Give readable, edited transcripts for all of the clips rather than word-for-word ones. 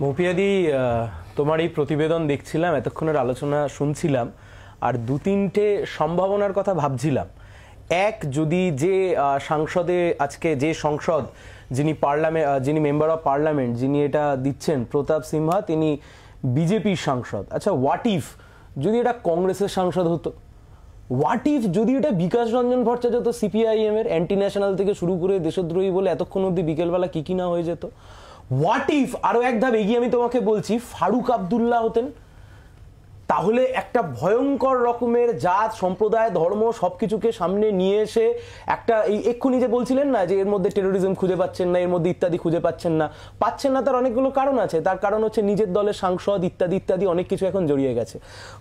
মৌপিয়াদি, তোমার এই প্রতিবেদন দেখছিলাম, এতক্ষণের আলোচনা শুনছিলাম, আর দু তিনটে সম্ভাবনার কথা ভাবছিলাম। এক, যদি যে সাংসদে আজকে যে সংসদ যিনি মেম্বার অফ পার্লামেন্ট যিনি এটা দিচ্ছেন, প্রতাপ সিনহা, তিনি বিজেপির সাংসদ। আচ্ছা, হোয়াট ইফ যদি এটা কংগ্রেসের সাংসদ হতো? হোয়াট ইফ যদি এটা বিকাশ রঞ্জন ভট্টাচার্য হতো, সিপিআইএম এর অ্যান্টি ন্যাশনাল থেকে শুরু করে দেশদ্রোহী বলে এতক্ষণ অব্দি বিকেলবেলা কি না হয়ে যেত? হোয়াট ইফ আরো এক ধাপ এগিয়ে আমি তোমাকে বলছি, ফারুক আব্দুল্লাহ হতেন? তাহলে একটা ভয়ঙ্কর রকমের জাত, সম্প্রদায়, ধর্ম সবকিছুকে সামনে নিয়ে এসে একটা, এই এক্ষুনি যে বলছিলেন না যে এর মধ্যে টেরোরিজম খুঁজে পাচ্ছেন না, এর মধ্যে ইত্যাদি খুঁজে পাচ্ছেন না, তার অনেকগুলো কারণ আছে। তার কারণ হচ্ছে নিজের দলের সাংসদ ইত্যাদি ইত্যাদি অনেক কিছু এখন জড়িয়ে গেছে।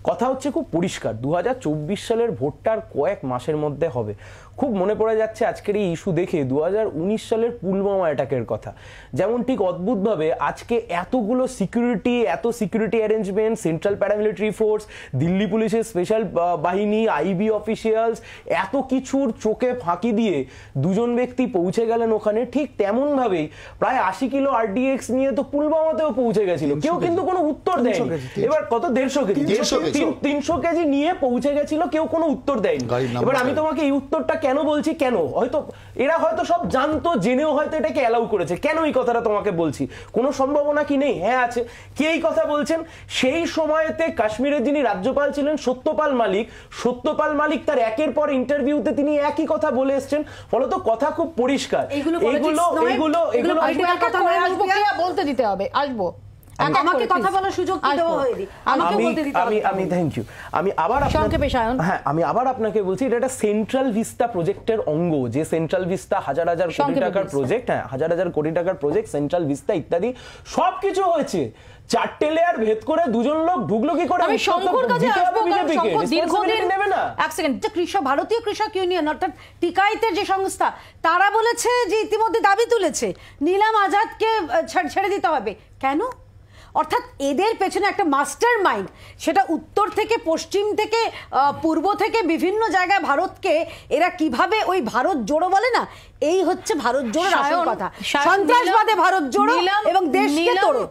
কথা হচ্ছে খুব পরিষ্কার, 2024 সালের ভোটটার কয়েক মাসের মধ্যে হবে। খুব মনে পড়ে যাচ্ছে আজকের এই ইস্যু দেখে 2019 সালের পুলওয়ামা অ্যাটাকের কথা। যেমন ঠিক অদ্ভুতভাবে আজকে এতগুলো security arrangement, central paramilitary force, Delhi পুলিশের স্পেশাল বাহিনী, আইবি অফিসিয়ালস, এত কিছুর চোখে ফাঁকি দিয়ে দুজন ব্যক্তি পৌঁছে গেলেন ওখানে। ঠিক তেমন ভাবেই প্রায় 80 কিলো আরডিএক্স নিয়ে তো পুলওয়ামাতেও পৌঁছে গেছিল, কেউ কিন্তু কোনো উত্তর দেয়নি। এবার কত 150 কেজি 300 কেজি নিয়ে পৌঁছে গেছিল, কেউ কোনো উত্তর দেয়নি। এবার আমি তোমাকে এই উত্তরটা কেন বলছি, কেন হয়তো এরা হয়তো সব জানতো, জেনেও হয়তো এটাকে অ্যালাউ করেছে। কেন এই কথাটা তোমাকে বলছি? কোনো সম্ভাবনা কি নেই? হ্যাঁ আছে। কে এই কথা বলছেন? সেই সময়তে কাশ্মীরের যিনি রাজ্যপাল ছিলেন সত্যপাল মালিক তার একের পর ইন্টারভিউতে তিনি একই কথা বলে এসেছেন। ফলত কথা খুব পরিষ্কার, এগুলো বলতে দিতে হবে। আসবো, আমাকে কথা বলার সুযোগ দেওয়া হয়নি, আমাকে বলতে দিতে হবে। আমি থ্যাংক ইউ। আমি আবার আপনাকে বলছি, এটা একটা সেন্ট্রাল ভিস্তা প্রজেক্টের অঙ্গ। যে সেন্ট্রাল ভিস্তা হাজার কোটি টাকার প্রজেক্ট, হ্যাঁ হাজার কোটি টাকার প্রজেক্ট, সেন্ট্রাল ভিস্তা ইত্যাদি সবকিছু হয়েছে। 4টে লেয়ার ভেদ করে দুজন লোক ঢুকলো কি করে? আমি শঙ্কর কাছে আসবো, দীর্ঘদিন নেবে না। এক সেকেন্ড, ভারতীয় কৃষক ইউনিয়ন অর্থাৎ টিকাইতের যে সংস্থা, তারা বলেছে যে ইতিমধ্যে দাবি তুলেছে নিলাম আজাদকে ছেড়ে দিতে হবে। কেন? অর্থাৎ এদের পেছনে একটা মাস্টার মাইন্ড, সেটা উত্তর থেকে, পশ্চিম থেকে, পূর্ব থেকে, বিভিন্ন জায়গায় ভারতকে এরা কিভাবে ওই ভারত জোড়ো বলে না, এই হচ্ছে ভারত জোড়োর আসল কথা। সন্ত্রাসবাদে ভারত জোড়ো এবং দেশকে তোড়ো।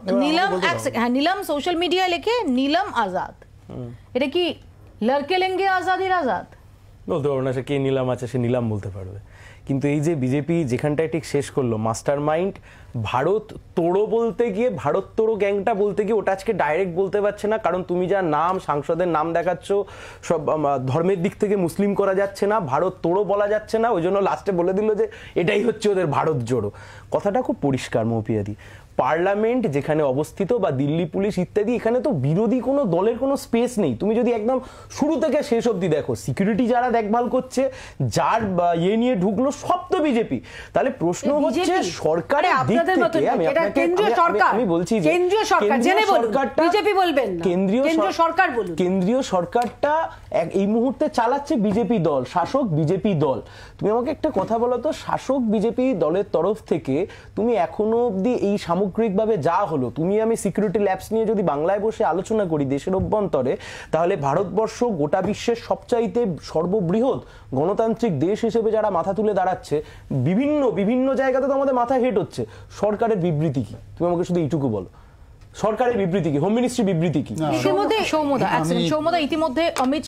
নীলম সোশ্যাল মিডিয়ায় লেখে নীলম আজাদ। এটা কি লড়কে লেঙ্গে আজাদির আজাদ? বলতে পারবো না সে কে নীলাম আছে, সে নীলাম বলতে পারবে। কিন্তু এই যে বিজেপি যেখানটায় ঠিক শেষ করলো, মাস্টার মাইন্ড ভারত তোড়ো বলতে গিয়ে, ভারত তোড়ো গ্যাংটা বলতে গিয়ে ওটা আজকে ডাইরেক্ট বলতে পারছে না, কারণ তুমি যা নাম সাংসদের নাম দেখাচ্ছ সব ধর্মের দিক থেকে মুসলিম করা যাচ্ছে না, ভারত তোড়ো বলা যাচ্ছে না, ওই জন্য লাস্টে বলে দিল যে এটাই হচ্ছে ওদের ভারত জোড়ো। কথাটা খুব পরিষ্কার মৌপিয়াদি। পার্লামেন্ট যেখানে অবস্থিত বা দিল্লি পুলিশ ইত্যাদি, এখানে তো বিরোধী কোনো দলের কোনো স্পেস নেই। তুমি যদি একদম শুরু থেকে শেষ অবধি দেখো, সিকিউরিটি যারা দেখভাল করছে, যার নিয়ে ঢুকলো, সব তো বিজেপি। তাহলে প্রশ্ন হচ্ছে সরকারের দিক থেকে, আমি বলছি যে কেন্দ্রীয় সরকারটা এই মুহূর্তে চালাচ্ছে বিজেপি দল, শাসক বিজেপি দল। তুমি আমাকে একটা কথা বলো তো, শাসক বিজেপি দলের তরফ থেকে তুমি এখনো অব্দি এই সামগ্রিকভাবে যা হলো, তুমি আমি সিকিউরিটি ল্যাবস নিয়ে যদি বাংলায় বসে আলোচনা করি দেশের অভ্যন্তরে, তাহলে ভারতবর্ষ গোটা বিশ্বের সবচাইতে সর্ববৃহৎ গণতান্ত্রিক দেশ হিসেবে যারা মাথা তুলে দাঁড়াচ্ছে, বিভিন্ন জায়গাতে তো আমাদের মাথা হেট হচ্ছে। সরকারের বিবৃতি কি? তুমি আমাকে শুধু এইটুকু বলো, সরকারের বিবৃতি কি? হোম মিনিস্ট্রি বিবৃতি কি? সৌমদা ইতিমধ্যে অমিত